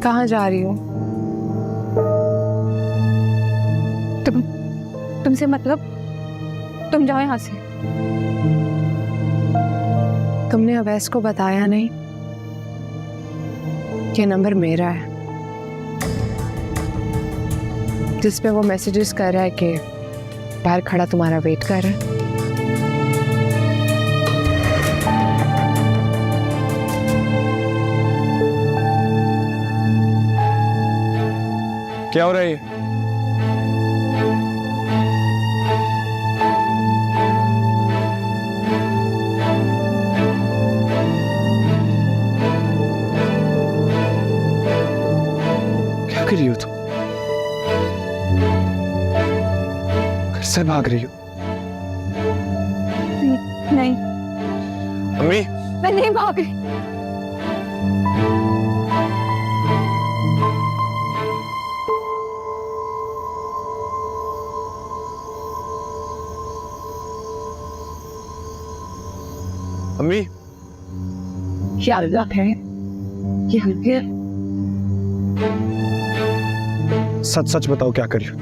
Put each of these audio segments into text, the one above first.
कहाँ जा रही हो? तुमसे मतलब? तुम जाओ यहाँ से। तुमने अवैस को बताया नहीं? ये नंबर मेरा है, जिस पे वो मैसेजेस कर रहा है कि बाहर खड़ा तुम्हारा वेट कर रहा है। क्या हो रहा है ये? क्या कर रही हो तुम? घर से भाग रही हो? नहीं, अम्मी, मैं नहीं भाग रही। अम्मी, क्या बात है? क्या? सच सच बताओ क्या कर रही हो?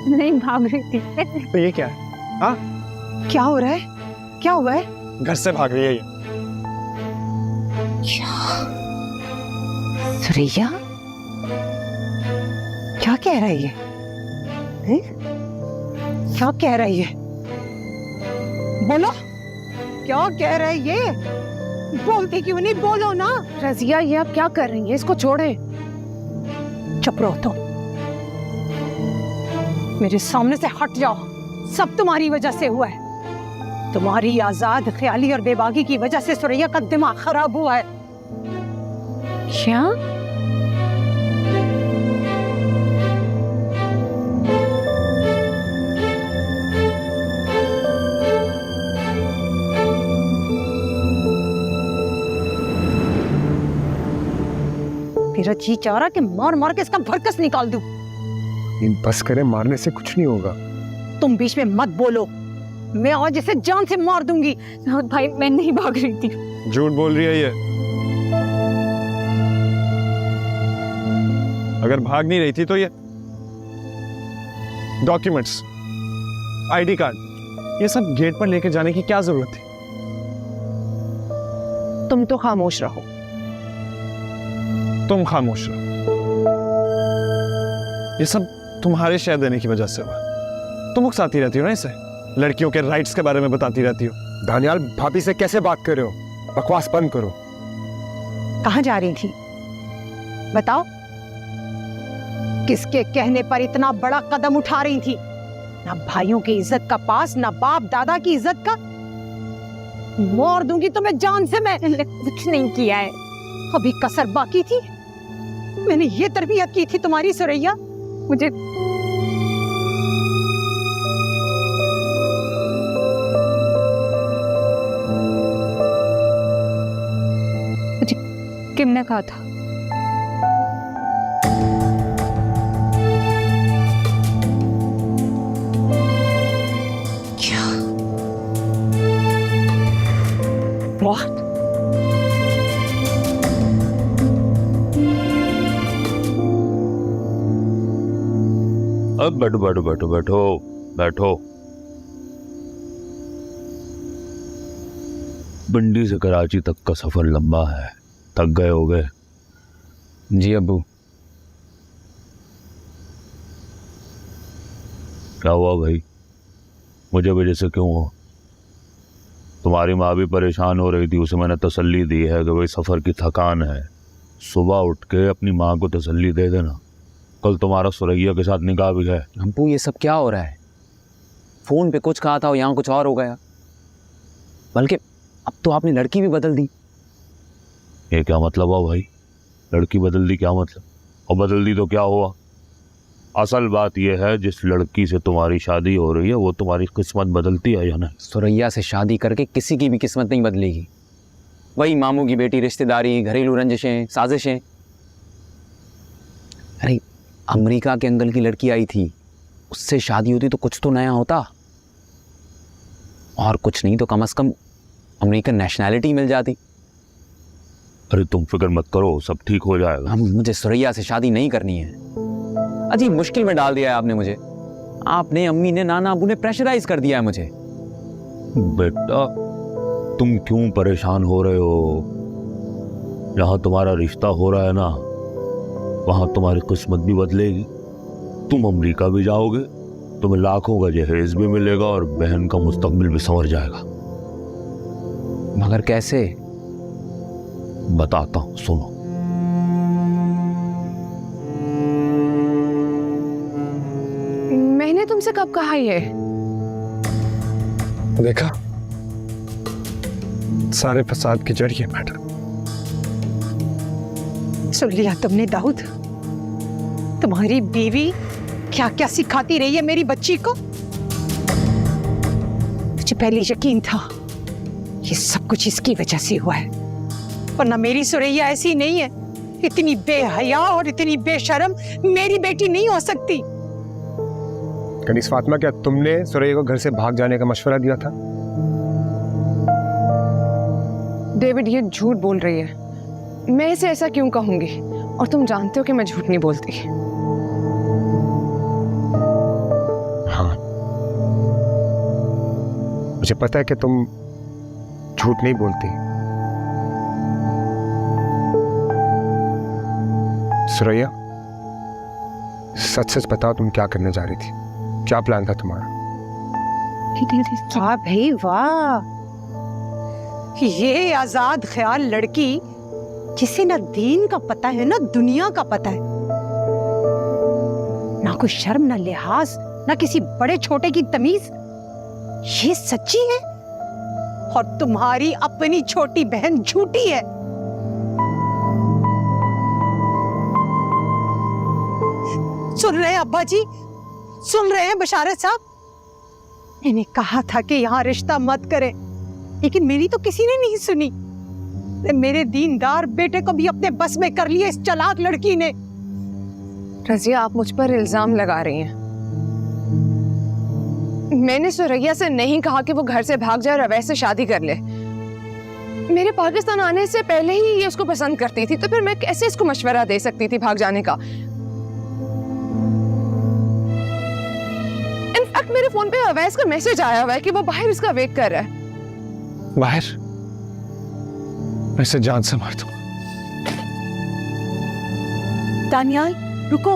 नहीं भाग रही थी। तो ये क्या है? हाँ, क्या हो रहा है? क्या हुआ है? घर से भाग रही है ये। सुरैया, क्या कह रहा है ये? क्या कह रहा है ये? बोलो, क्या कह रहा है ये? बोलती क्यों नहीं? बोलो ना। रजिया, ये आप क्या कर रही हैं? इसको छोड़ें। चुप रहो तुम, मेरे सामने से हट जाओ। सब तुम्हारी वजह से हुआ है। तुम्हारी आजाद ख्याली और बेबाकी की वजह से सुरैया का दिमाग खराब हुआ है। क्या? मेरा जी चाह रहा कि मार मार के इसका भरकस निकाल दूं। बस करें, मारने से कुछ नहीं होगा। तुम बीच में मत बोलो, मैं आज इसे जान से मार दूंगी। भाई मैं नहीं भाग रही थी। झूठ बोल रही है ये। अगर भाग नहीं रही थी तो ये डॉक्यूमेंट्स, आईडी कार्ड, ये सब गेट पर लेकर जाने की क्या जरूरत थी? तुम तो खामोश रहो। तुम खामोश रहो। ये सब तुम्हारे शेयर देने की वजह से हुआ। तुम उकसाती रहती हो ना इसे, लड़कियों के राइट्स के बारे में बताती रहती हो। दानियाल, भाभी से कैसे बात कर रहे हो? बकवास बंद करो। कहाँ जा रही थी बताओ? किसके कहने पर इतना बड़ा कदम उठा रही थी? ना भाइयों की इज्जत का पास, ना बाप दादा की इज्जत का। मार दूंगी तुम्हें जान से मैं। कुछ नहीं किया है। अभी कसर बाकी थी। मैंने ये तरबियत की थी तुम्हारी सुरैया। मुझे किम ने कहा था। क्या? What? अब बैठो बैठो बैठो बैठो बैठो। बंडी से कराची तक का सफर लंबा है, थक गए होगे। जी अब्बू। क्या हुआ भाई? मुझे वजह से क्यों हो? तुम्हारी माँ भी परेशान हो रही थी, उसे मैंने तसल्ली दी है कि भाई सफ़र की थकान है, सुबह उठ के अपनी माँ को तसल्ली दे देना। कल तुम्हारा सुरैया के साथ निकाह भी है। अब्बू ये सब क्या हो रहा है? फ़ोन पे कुछ कहा था और यहाँ कुछ और हो गया। बल्कि अब तो आपने लड़की भी बदल दी। ये क्या मतलब हुआ भाई? लड़की बदल दी क्या मतलब? और बदल दी तो क्या हुआ? असल बात यह है, जिस लड़की से तुम्हारी शादी हो रही है वो तुम्हारी किस्मत बदलती है या नहीं? सुरैया से शादी करके किसी की भी किस्मत नहीं बदलेगी। वही मामू की बेटी, रिश्तेदारी, घरेलू रंजिशें, साजिशें। अरे अमेरिका के अंकल की लड़की आई थी, उससे शादी होती तो कुछ तो नया होता, और कुछ नहीं तो कम से कम अमेरिकन नेशनैलिटी मिल जाती। अरे तुम फिक्र मत करो, सब ठीक हो जाएगा। मुझे सुरैया से शादी नहीं करनी है। अजीब मुश्किल में डाल दिया है आपने मुझे। आपने, अम्मी ने, नाना अबू ने प्रेशराइज कर दिया है मुझे। बेटा तुम क्यों परेशान हो रहे हो? जहां तुम्हारा रिश्ता हो रहा है ना, वहां तुम्हारी किस्मत भी बदलेगी। तुम अमेरिका भी जाओगे, तुम्हें लाखों का जहेज भी मिलेगा और बहन का मुस्तकबिल भी संवर जाएगा। मगर कैसे? बताता हूं, सुनो। मैंने तुमसे कब कहा ये? देखा, सारे फसाद की जड़ ये मैटर। सुन लिया तुमने दाऊद? तुम्हारी बीवी क्या क्या सिखाती रही है मेरी बच्ची को। मुझे पहले यकीन था ये सब कुछ इसकी वजह से हुआ है, वरना मेरी सुरैया ऐसी नहीं है। इतनी बेहया और इतनी बेशर्म मेरी बेटी नहीं हो सकती। कनीस फातिमा, क्या तुमने सुरैया को घर से भाग जाने का मशवरा दिया था? डेविड ये झूठ बोल रही है। मैं इसे ऐसा क्यों कहूंगी? और तुम जानते हो कि मैं झूठ नहीं बोलती। हाँ, मुझे पता है कि तुम झूठ नहीं बोलती। सुरैया, सच सच बताओ, तुम क्या करने जा रही थी? क्या प्लान था तुम्हारा? वाह भाई वाह, ये आजाद ख्याल लड़की जिसे ना दीन का पता है ना दुनिया का पता है, ना कोई शर्म ना लिहाज ना किसी बड़े छोटे की तमीज, ये सच्ची है और तुम्हारी अपनी छोटी बहन झूठी है। सुन रहे हैं अब्बा जी? सुन रहे हैं बशारत साहब? मैंने कहा था कि यहाँ रिश्ता मत करें, लेकिन मेरी तो किसी ने नहीं सुनी। मेरे दीनदार बेटे को भी अपने बस में कर लिया इस चालाक लड़की ने। रजिया, आप मुझ पर इल्जाम लगा रही हैं। मैंने सुरैया से नहीं कहा कि वो घर से भाग जाए और अवैध से शादी कर ले। मेरे पाकिस्तान आने से पहले ही ये उसको पसंद करती थी, तो फिर मैं कैसे इसको मशवरा दे सकती थी भाग जाने का? इनफैक्ट मेरे फोन पे अवैध का मैसेज आया हुआ है कि वो बाहर उसका वेट कर रहा है। बाहर? मैं इसे जान से मार दूंगा। दानियाल रुको।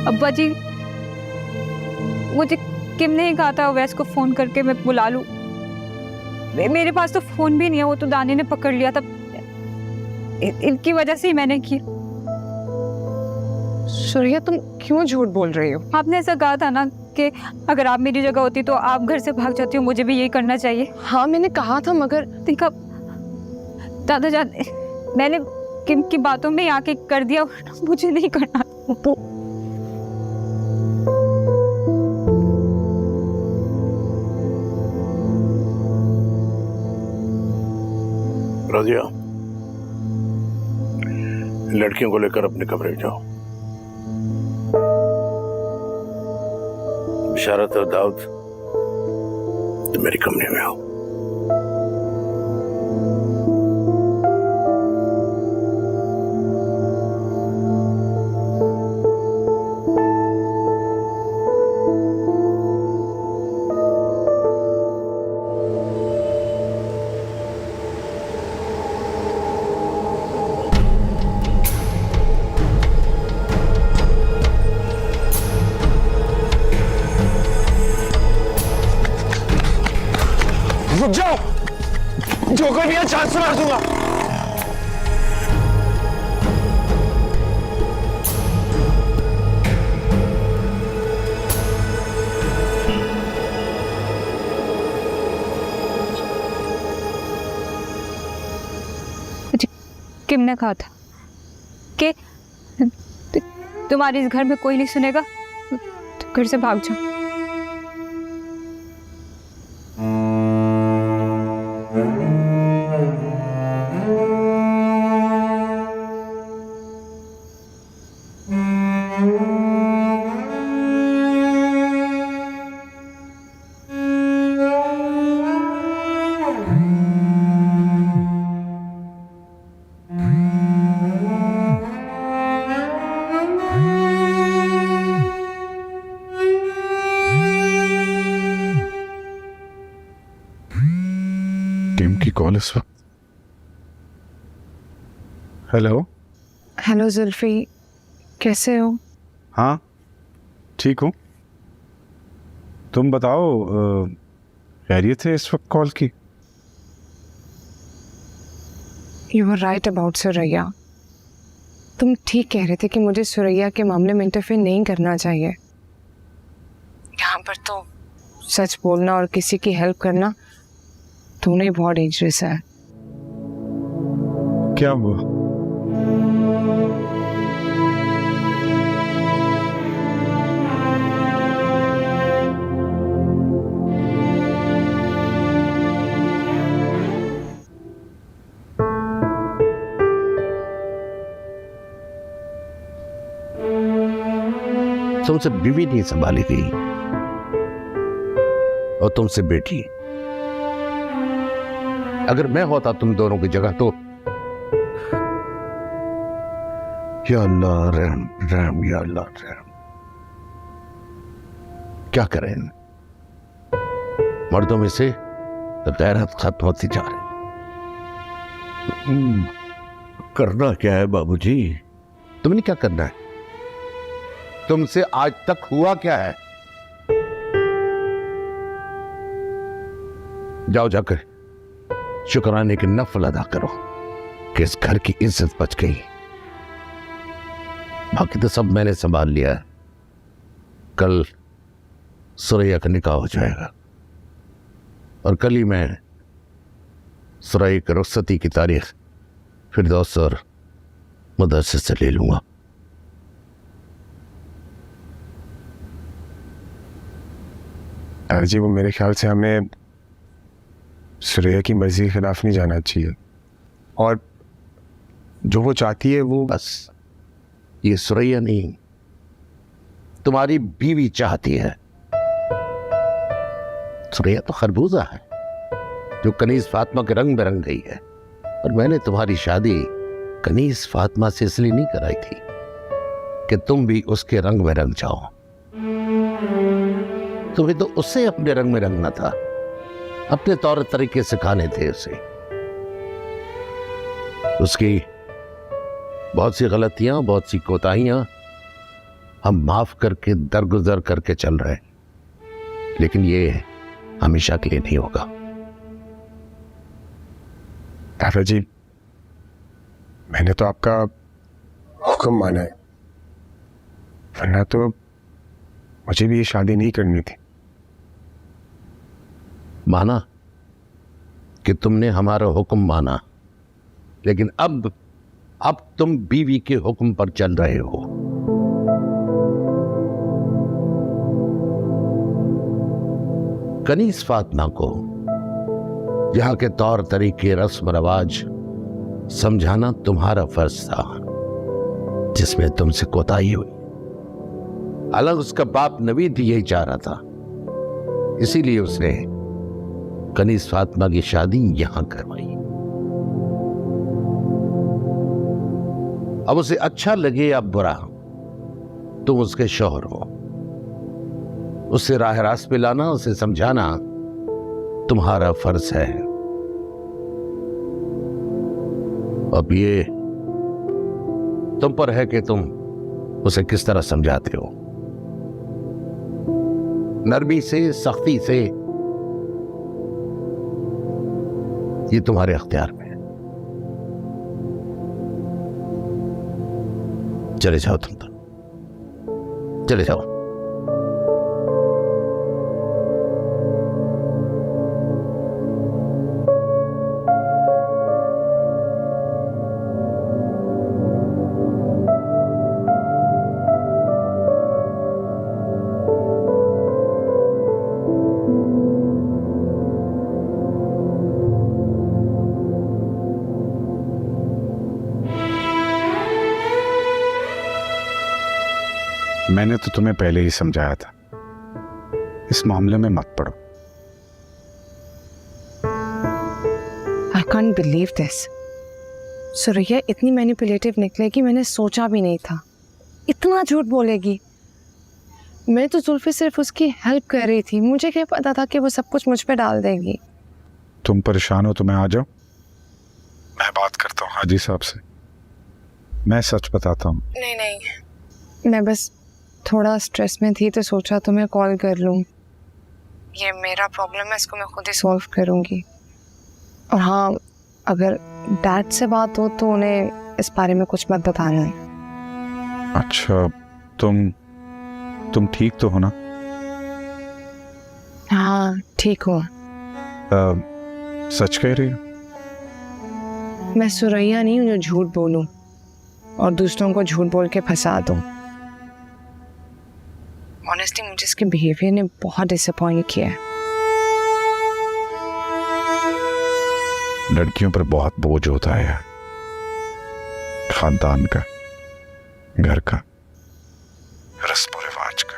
अब्बा जी, मुझे किम ने ही कहा था अवैस को फोन करके मैं बुला लूं। मेरे पास तो फोन भी नहीं है, वो तो दानी ने पकड़ लिया था। इनकी वजह से ही मैंने किया। सुरैया, तुम क्यों झूठ बोल रही हो? आपने ऐसा कहा था ना कि अगर आप मेरी जगह होती तो आप घर से भाग जाती हो, मुझे भी यही करना चाहिए। हाँ, मैंने कहा था, मगर देखा दादा जान, मैंने किम की बातों में आके कर दिया, मुझे नहीं करना। रजिया, लड़कियों को लेकर अपने कमरे जाओ। बिशारत और दाऊद, तुम मेरे कमरे में आओ। रुक जाओ, जो कोई भी चांस से मार दूंगा। किम ने कहा था कि तुम्हारे इस घर में कोई नहीं सुनेगा, तो घर से भाग जाओ। टीम की कॉल इस वक्त। हेलो। हेलो जुल्फी, कैसे हो? हाँ ठीक हूँ, तुम बताओ खैरियत है इस वक्त कॉल की? You were right about Suraiya. तुम ठीक कह रहे थे कि मुझे सुरैया के मामले में इंटरफेयर नहीं करना चाहिए। यहाँ पर तो सच बोलना और किसी की हेल्प करना दोनों ही बहुत डेंजरस है। क्या हुआ? तुमसे बीवी नहीं संभाली गई और तुमसे बेटी। अगर मैं होता तुम दोनों की जगह तो या अल्लाह रहम रहम, या अल्लाह रहम। क्या करें, मर्दों में से गैरत खत्म होती जा रही। करना क्या है बाबूजी? तुमने क्या करना है? तुमसे आज तक हुआ क्या है? जाओ जाकर शुक्राने की नफल अदा करो कि इस घर की इज्जत बच गई। बाकी तो सब मैंने संभाल लिया है। कल सुरैया का निकाह हो जाएगा और कल ही मैं सुरैया की रुखसती की तारीख फिरदौस और मदरसे से ले लूंगा। जी वो मेरे ख्याल से हमें सुरैया की मर्जी के खिलाफ नहीं जाना चाहिए, और जो वो चाहती है वो बस ये सुरैया नहीं, तुम्हारी बीवी चाहती है। सुरैया तो खरबूजा है जो कनीज फातिमा के रंग में रंग गई है, और मैंने तुम्हारी शादी कनीज फातिमा से इसलिए नहीं कराई थी कि तुम भी उसके रंग में रंग जाओ। तुम्हें तो उससे अपने रंग में रंगना था, अपने तौर तरीके सिखाने थे उसे। उसकी बहुत सी गलतियां, बहुत सी कोताहियां हम माफ करके दरगुजर करके चल रहे हैं, लेकिन ये हमेशा के लिए नहीं होगा। दादा जी, मैंने तो आपका हुक्म माना है, वरना तो मुझे भी ये शादी नहीं करनी थी। माना कि तुमने हमारा हुक्म माना, लेकिन अब तुम बीवी के हुक्म पर चल रहे हो। कनीज फातिमा को यहाँ के तौर तरीके, रस्म रवाज समझाना तुम्हारा फर्ज था, जिसमें तुमसे कोताही हुई। अलग उसका बाप नवीद भी यही चाह रहा था, इसीलिए उसने कनीज फातिमा की शादी यहां करवाई। अब उसे अच्छा लगे या बुरा, तुम उसके शौहर हो। उसे राह रास्त पे लाना, उसे समझाना तुम्हारा फर्ज है। अब ये तुम पर है कि तुम उसे किस तरह समझाते हो, नरमी से, सख्ती से, ये तुम्हारे अख्तियार में है। चले जाओ, तुम तो चले जाओ। मैंने तो तुम्हें पहले ही समझाया था, इस मामले में मत पड़ो। I can't believe this. Suraiya इतनी मैनिपुलेटिव निकलेगी, मैंने सोचा भी नहीं था। इतना झूठ बोलेगी। मैं तो जुल्फी सिर्फ उसकी हेल्प कर रही थी, मुझे क्या पता था कि वो सब कुछ मुझ पे डाल देगी। तुम परेशान हो तो मैं आ जाऊं? मैं बात करता हूँ हाजी साहब से, मैं सच बताता हूँ। नहीं नहीं, मैं बस थोड़ा स्ट्रेस में थी तो सोचा तुम्हें कॉल कर लूँ। ये मेरा प्रॉब्लम है, इसको मैं खुद ही सॉल्व करूँगी। और हाँ, अगर डैड से बात हो तो उन्हें इस बारे में कुछ मत बताना है। अच्छा, तुम ठीक तो हो ना? हाँ ठीक हूँ। सच कह रही हो? मैं सुरैया नहीं हूँ जो झूठ बोलूँ और दूसरों को झूठ बोल के फंसा दूँ। ऑनेस्टली मुझे इसके बिहेवियर ने बहुत डिसअपॉइंट किया है। लड़कियों पर बहुत बोझ होता है यार, खानदान का, घर का, रस्म रिवाज का।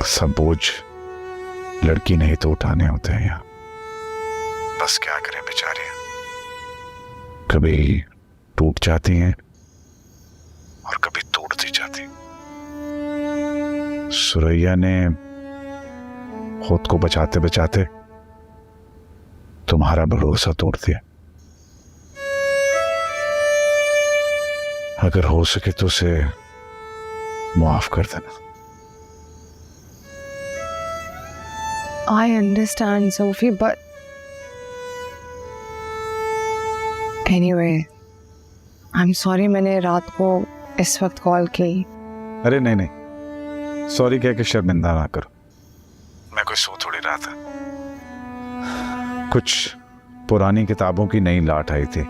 सब बोझ लड़की नहीं तो उठाने होते हैं यार। बस क्या करें बेचारियां, कभी टूट जाती हैं और कभी तोड़ती जाती। सुरैया ने खुद को बचाते बचाते तुम्हारा भरोसा तोड़ दिया। अगर हो सके तो उसे माफ कर देना। I understand, Sophie, but anyway, I'm sorry मैंने रात को इस वक्त कॉल की। अरे नहीं नहीं, सॉरी कह के शर्मिंदा ना करो। मैं कोई सो थोड़ी रहा था, कुछ पुरानी किताबों की नई लाट आई थी,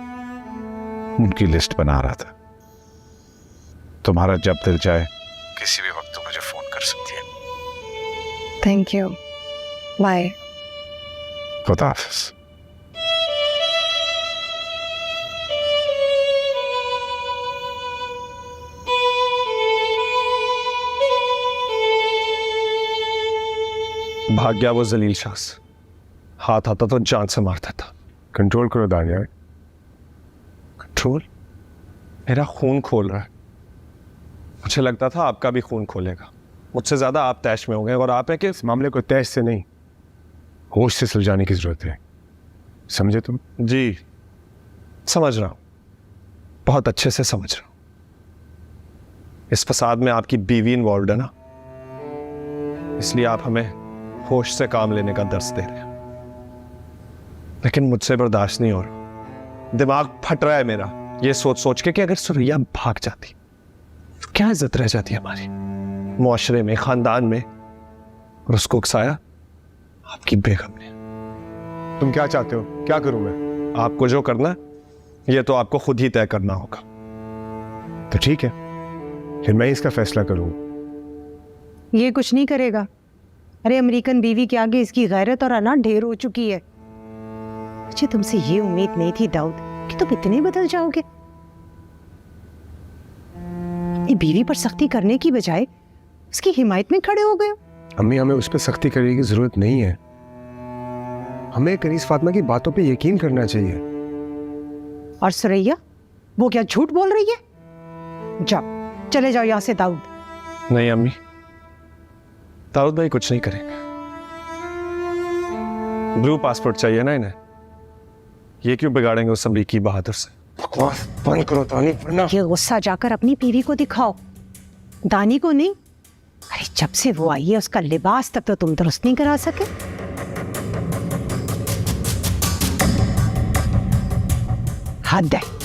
उनकी लिस्ट बना रहा था। तुम्हारा जब दिल चाहे किसी भी वक्त तुम मुझे फोन कर सकती है। Thank you, bye. खुदा हाफिज। भाग गया वो जलील शख्स, हाथ आता तो जान से मारता था। कंट्रोल करो दानिया। कंट्रोल? मेरा खून खोल रहा है। मुझे लगता था आपका भी खून खोलेगा। मुझसे ज्यादा आप तैश में हो गए, और आप है कि इस मामले को तैश से नहीं, होश से सुलझाने की जरूरत है। समझे तुम? जी समझ रहा हूं, बहुत अच्छे से समझ रहा हूं। इस फसाद में आपकी बीवी इन्वॉल्व है ना, इसलिए आप हमें होश से काम लेने का दर्स दे रहे हैं। लेकिन मुझसे बर्दाश्त नहीं हो रहा। दिमाग फट रहा है मेरा ये सोच सोच के कि अगर सुरैया भाग जाती तो क्या इज्जत रह जाती हमारी मुआशरे में, खानदान में। और उसको उकसाया आपकी बेगम ने। तुम क्या चाहते हो? क्या करूं मैं? आपको जो करना ये तो आपको खुद ही तय करना होगा। तो ठीक है, फिर मैं इसका फैसला करूंगा। ये कुछ नहीं करेगा। अरे अमेरिकन बीवी के आगे इसकी गैरत और अना ढेर हो चुकी है। मुझे तुमसे ये उम्मीद नहीं थी दाऊद कि तुम इतने बदल जाओगे। ये बीवी पर सख्ती करने की बजाय उसकी हिमायत में खड़े हो गए। अम्मी, हमें उस पर सख्ती करने की जरूरत नहीं है। हमें कनीज फातिमा की बातों पे यकीन करना चाहिए। और सुरैया, वो क्या झूठ बोल रही है? जाओ, चले जाओ यहां से दाऊद। नहीं अम्मी, दाऊद भाई कुछ नहीं करेंगे। ब्लू पासपोर्ट चाहिए ना इन्हें, ये क्यों बिगाड़ेंगे उस अमरीकी बहादुर से? बकवास बंद करो तानी, वरना ये गुस्सा जाकर अपनी बीवी को दिखाओ, दानी को नहीं। अरे जब से वो आई है उसका लिबास तक तो तुम दुरुस्त नहीं करा सके। हद है।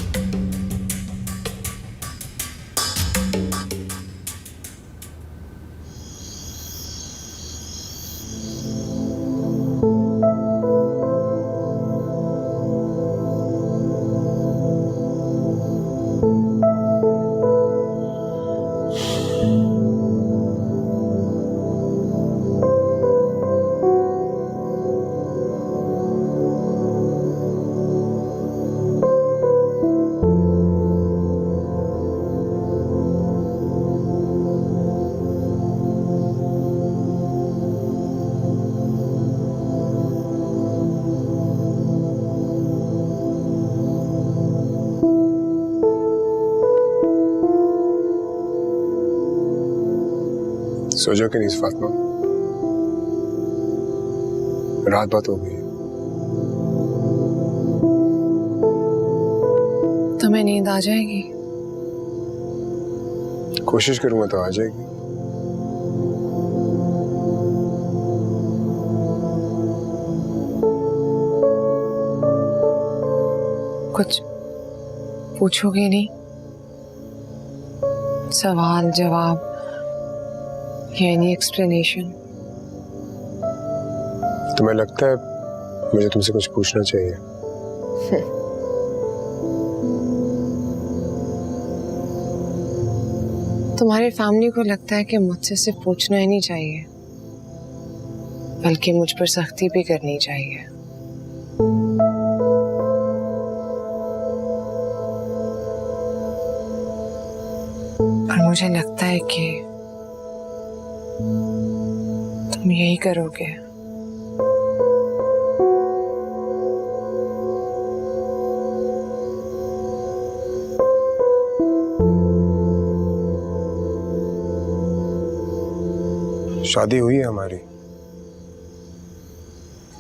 सो जाओ कनीज फातिमा। रात बात हो गई। तुम्हें नींद आ जाएगी? कोशिश करूंगा तो आ जाएगी। कुछ पूछोगे नहीं? सवाल जवाब या एनी एक्सप्लेनेशन? तुम्हें लगता है मुझे तुमसे कुछ पूछना चाहिए? तुम्हारी फैमिली को लगता है कि मुझसे सिर्फ पूछना ही नहीं चाहिए, बल्कि मुझ पर सख्ती भी करनी चाहिए। और मुझे लगता है कि तुम यही करोगे। शादी हुई है हमारी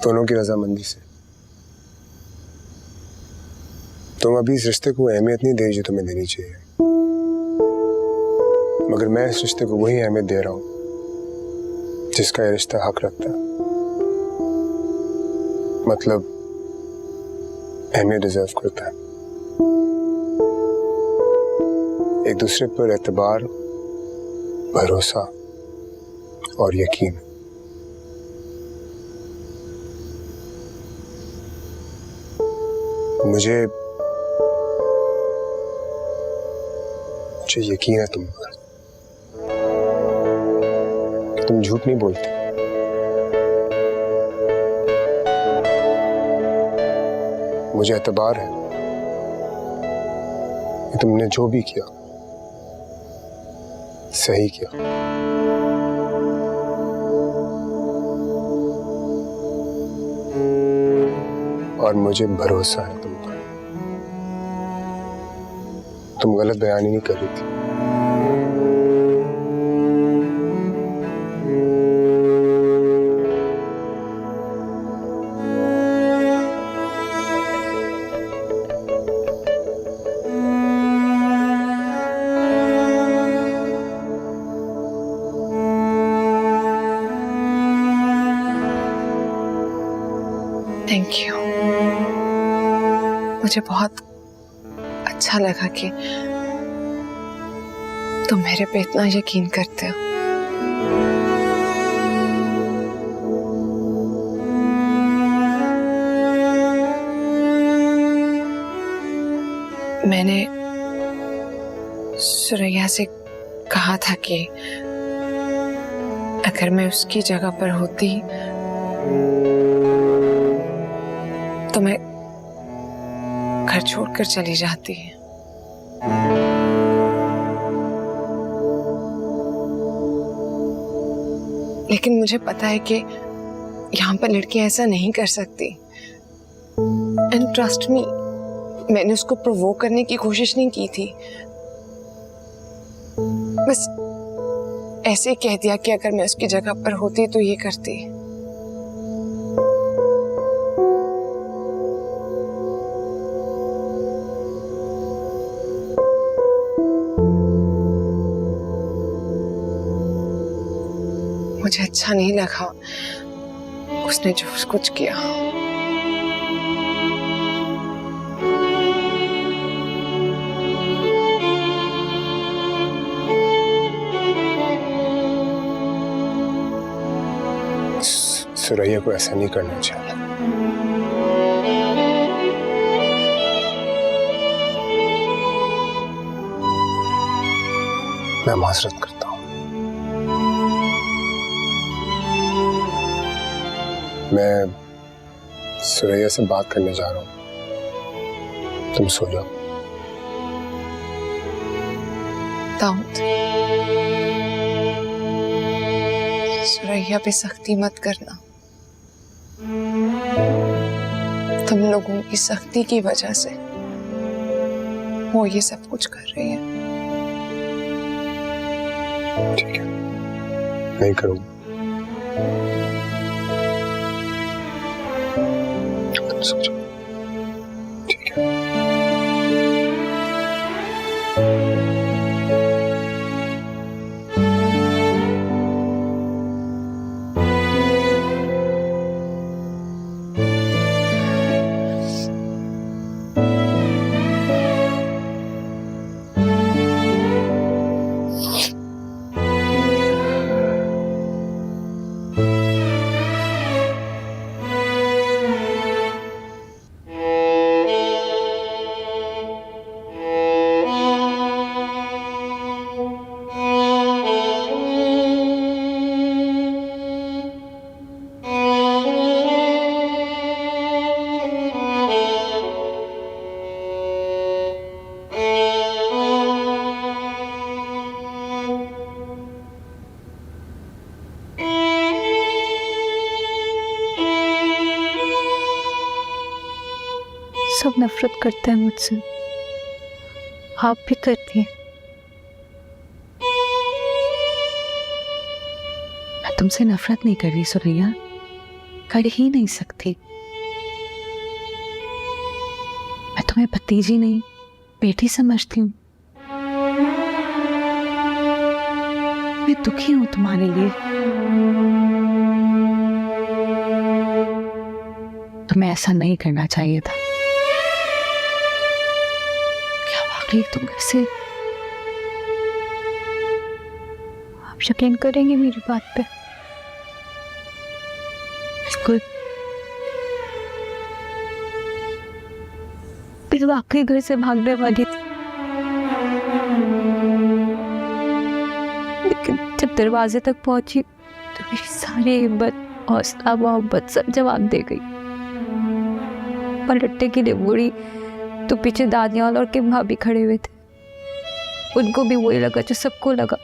दोनों की रजामंदी से। तुम अभी इस रिश्ते को अहमियत नहीं दे रही जो तुम्हें देनी चाहिए, मगर मैं इस रिश्ते को वही अहमियत दे रहा हूं जिसका ये रिश्ता हक रखता है, मतलब अहमियत डिजर्व करता है। एक दूसरे पर एतबार, भरोसा और यकीन। मुझे यकीन है तुम पर। तुम झूठ नहीं बोलते। मुझे एतबार है कि तुमने जो भी किया सही किया। और मुझे भरोसा है तुम पर। तुम गलत बयानी नहीं कर रही थी। Thank you. मुझे बहुत अच्छा लगा कि तुम मेरे पे इतना यकीन करते हो। मैंने सुरैया से कहा था कि अगर मैं उसकी जगह पर होती तो मैं घर छोड़कर चली जाती। लेकिन मुझे पता है कि यहाँ पर लड़कियां ऐसा नहीं कर सकती। एंड ट्रस्ट मी, मैंने उसको प्रोवोक करने की कोशिश नहीं की थी। बस ऐसे ही कह दिया कि अगर मैं उसकी जगह पर होती तो ये करती। मुझे अच्छा नहीं लगा उसने जो कुछ किया। सुरैया को ऐसा नहीं करना चाहिए। मैं माजरत करता हूं। मैं सुरैया से बात करने जा रहा हूं। तुम सो जाओ। दाऊद, सुरैया पे सख्ती मत करना। तुम लोगों की सख्ती की वजह से वो ये सब कुछ कर रही है। ठीक है, नहीं करूंगा। सो जाओ, ठीक है? सब नफरत करते हैं मुझसे, आप भी करती हैं। मैं तुमसे नफरत नहीं कर रही सुरैया, कर ही नहीं सकती। मैं तुम्हें भतीजी नहीं बेटी समझती हूँ। मैं दुखी हूं तुम्हारे लिए। तुम्हें ऐसा नहीं करना चाहिए था। क्या वाकई तुम कैसे? आप यकीन करेंगे मेरी बात पे? बिल्कुल। मैं वाकई घर से भागने वाली थी, लेकिन जब दरवाजे तक पहुंची तो मेरी सारी हिम्मत, हौसला, मोहब्बत सब जवाब दे गई। पलटने के लिए मुड़ी तो पीछे दादियाँ और के भाभी खड़े हुए थे। उनको भी वही लगा जो सबको लगा।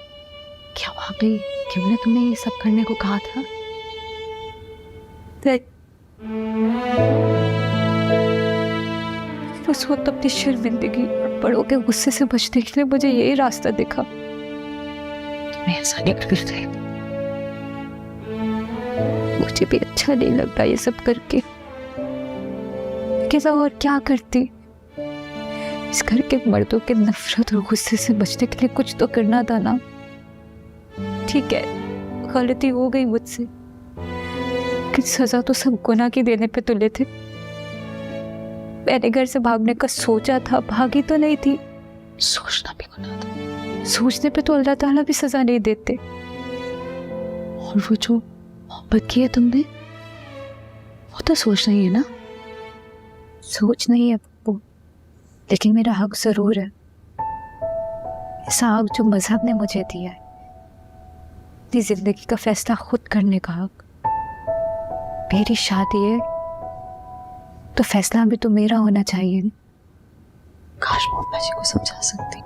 क्या वाकई क्यों ने तुम्हें ये सब करने को कहा था? उस वक्त अपनी शर्मिंदगी और बड़ों के गुस्से से बचने के लिए मुझे यही रास्ता दिखा। तुम्हें ऐसा नहीं करते। मुझे भी अच्छा नहीं लगता ये सब करके, कैसा और क्या करती। इस घर के मर्दों के नफरत और गुस्से से बचने के लिए कुछ तो करना था ना। ठीक है, गलती हो गई मुझसे, लेकिन सजा तो सब गुनाह की देने पे तुले थे। मैंने घर से भागने का सोचा था, भागी तो नहीं थी। सोचना भी गुनाह था। सोचने पे तो अल्लाह ताला भी सजा नहीं देते। और वो जो मोहब्बत की है तुमने, वो तो सोचना ही है ना। सोच नहीं है वो, लेकिन मेरा हक जरूर है। ऐसा हक जो मजहब ने मुझे दिया है, अपनी जिंदगी का फैसला खुद करने का हक। मेरी शादी है तो फैसला भी तो मेरा होना चाहिए ना। काश मैं अम्मा जी को समझा सकती,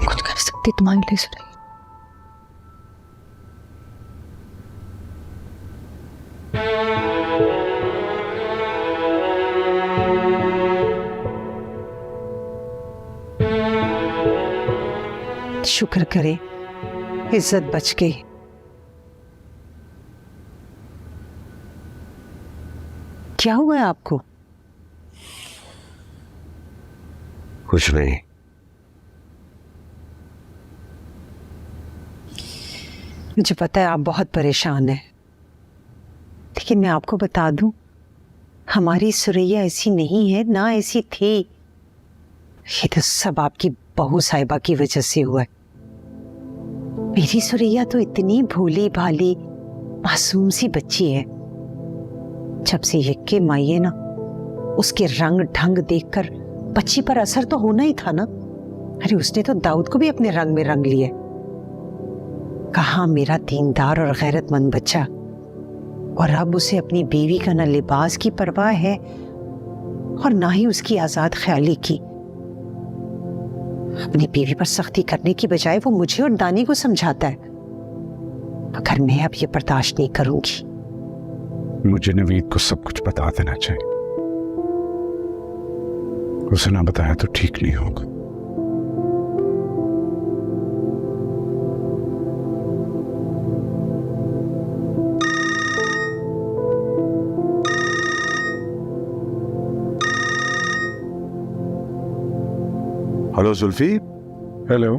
कुछ कर सकती तुम्हारे लिए सुरैया। शुक्र करे इज्जत बच गई। क्या हुआ है आपको? कुछ नहीं। मुझे पता है आप बहुत परेशान हैं, लेकिन मैं आपको बता दूं, हमारी सुरैया ऐसी नहीं है, ना ऐसी थी। ये तो सब आपकी बहू साहिबा की वजह से हुआ है। मेरी सुरैया तो इतनी भोली भाली मासूम सी बच्ची है। जब से यक्के माई है ना, उसके रंग ढंग देखकर बच्ची पर असर तो होना ही था ना। अरे उसने तो दाऊद को भी अपने रंग में रंग लिया। कहाँ मेरा दीनदार और गैरतमंद बच्चा, और अब उसे अपनी बीवी का ना लिबास की परवाह है और ना ही उसकी आजाद ख्याली की। अपनी बीवी पर सख्ती करने की बजाय वो मुझे और दानी को समझाता है। मगर मैं अब ये बर्दाश्त नहीं करूंगी। मुझे नवीद को सब कुछ बता देना चाहिए। उसे ना बताया तो ठीक नहीं होगा। हेलो जुल्फी। हेलो।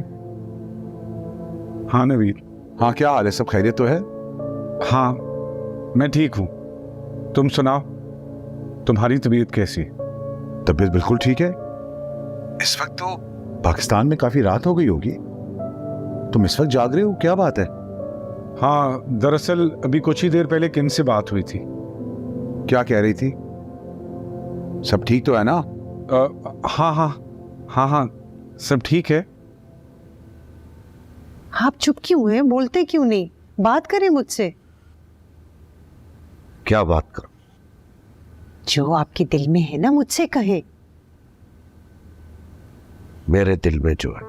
हाँ नवीद। हाँ क्या हाल है, सब खैरियत तो है? हाँ मैं ठीक हूँ, तुम सुनाओ, तुम्हारी तबीयत कैसी? तबीयत बिल्कुल ठीक है। इस वक्त तो पाकिस्तान में काफी रात हो गई होगी, तुम इस वक्त जाग रहे हो, क्या बात है? हाँ दरअसल अभी कुछ ही देर पहले किम से बात हुई थी। क्या कह रही थी? सब ठीक तो है ना? हाँ हाँ हाँ हाँ सब ठीक है। आप चुप क्यों हैं? बोलते क्यों नहीं? बात करें मुझसे। क्या बात करूं? जो आपके दिल में है ना, मुझसे कहे। मेरे दिल में जो है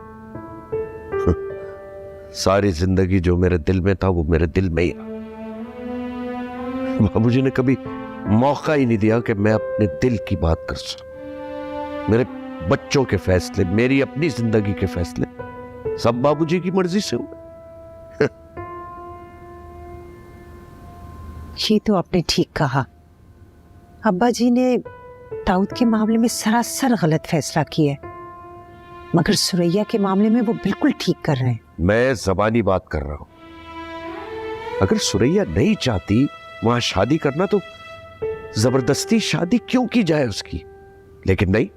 सारी जिंदगी जो मेरे दिल में था वो मेरे दिल में ही रहा। बाबूजी ने कभी मौका ही नहीं दिया कि मैं अपने दिल की बात कर सकूं। मेरे बच्चों के फैसले, मेरी अपनी जिंदगी के फैसले सब बाबूजी की मर्जी से हुए। ये तो आपने ठीक कहा। अब्बा जी ने दाऊद के मामले में सरासर गलत फैसला किया है, मगर सुरैया के मामले में वो बिल्कुल ठीक कर रहे हैं। मैं जबानी बात कर रहा हूं। अगर सुरैया नहीं चाहती वहां शादी करना तो जबरदस्ती शादी क्यों की जाए उसकी? लेकिन नहीं,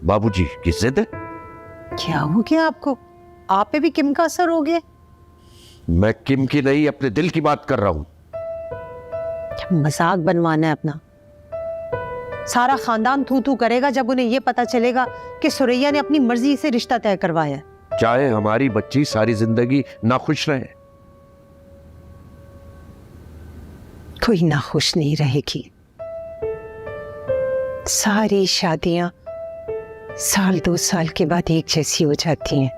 बाबूजी की जिद है। क्या हो गया आपको? आप पे भी किम का असर हो गया? मैं किम की नहीं, अपने दिल की बात कर रहा हूं। मजाक बनवाना है अपना? सारा खानदान थू थू करेगा जब उन्हें यह पता चलेगा कि सुरैया ने अपनी मर्जी से रिश्ता तय करवाया है। चाहे हमारी बच्ची सारी जिंदगी नाखुश रहे। कोई नाखुश नहीं रहेगी। सारी शादियां साल 2 साल के बाद एक जैसी हो जाती हैं।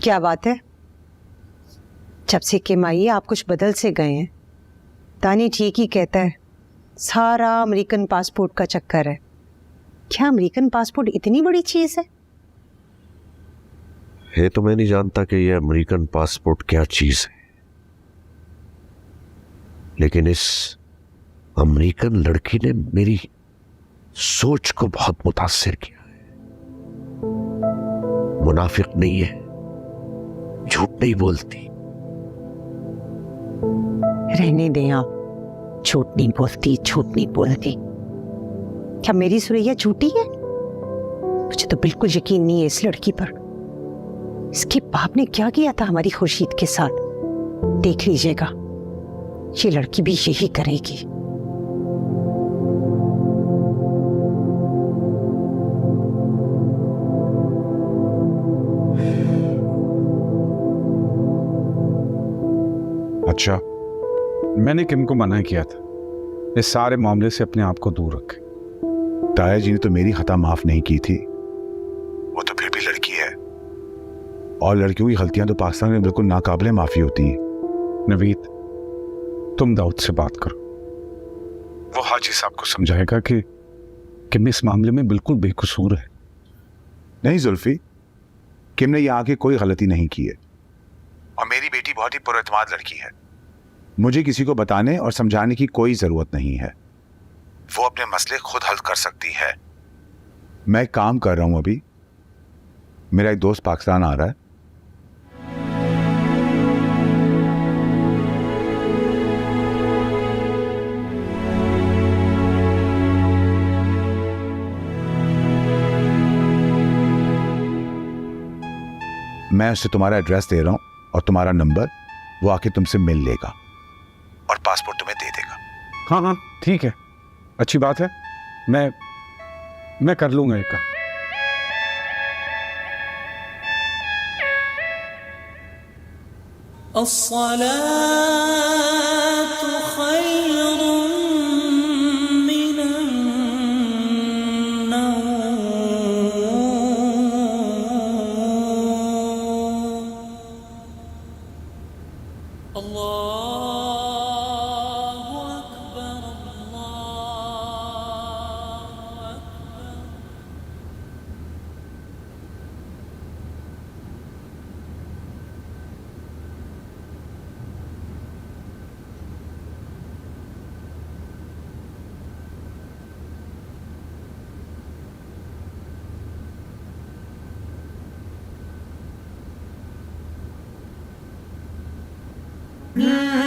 क्या बात है? जब से किम आई है आप कुछ बदल से गए हैं। दानी ठीक ही कहता है, सारा अमेरिकन पासपोर्ट का चक्कर है। क्या अमेरिकन पासपोर्ट इतनी बड़ी चीज है? ये तो मैं नहीं जानता कि ये अमेरिकन पासपोर्ट क्या चीज है, लेकिन इस अमेरिकन लड़की ने मेरी सोच को बहुत मुतासिर किया है। मुनाफिक नहीं है, झूठ नहीं बोलती। रहने दें आप, झूठ नहीं बोलती, झूठ नहीं बोलती। क्या मेरी सुरैया झूठी है? मुझे तो बिल्कुल यकीन नहीं है इस लड़की पर। इसके बाप ने क्या किया था हमारी खुर्शीद के साथ, देख लीजिएगा ये लड़की भी यही करेगी। अच्छा, मैंने किम को मना किया था इस सारे मामले से अपने आप को दूर रखे। ताया जी ने तो मेरी खता माफ नहीं की थी, वो तो फिर भी लड़की है, और लड़कियों की गलतियां तो पाकिस्तान में बिल्कुल नाकाबिले माफी होती हैं। नवीद, तुम दाऊद से बात करो, वो हाजी साहब को समझाएगा कि किम इस मामले में बिल्कुल बेकसूर है। नहीं जुल्फी, किम ने यहाँ आके कोई गलती नहीं की है, और मेरी बेटी बहुत ही पुरएतमाद लड़की है। मुझे किसी को बताने और समझाने की कोई जरूरत नहीं है, वो अपने मसले खुद हल कर सकती है। मैं एक काम कर रहा हूं, अभी मेरा एक दोस्त पाकिस्तान आ रहा है, मैं उससे तुम्हारा एड्रेस दे रहा हूं और तुम्हारा नंबर, वो आके तुमसे मिल लेगा और पासपोर्ट तुम्हें दे देगा। हाँ हाँ ठीक है, अच्छी बात है, मैं कर लूंगा एक काम। Mm-hmm.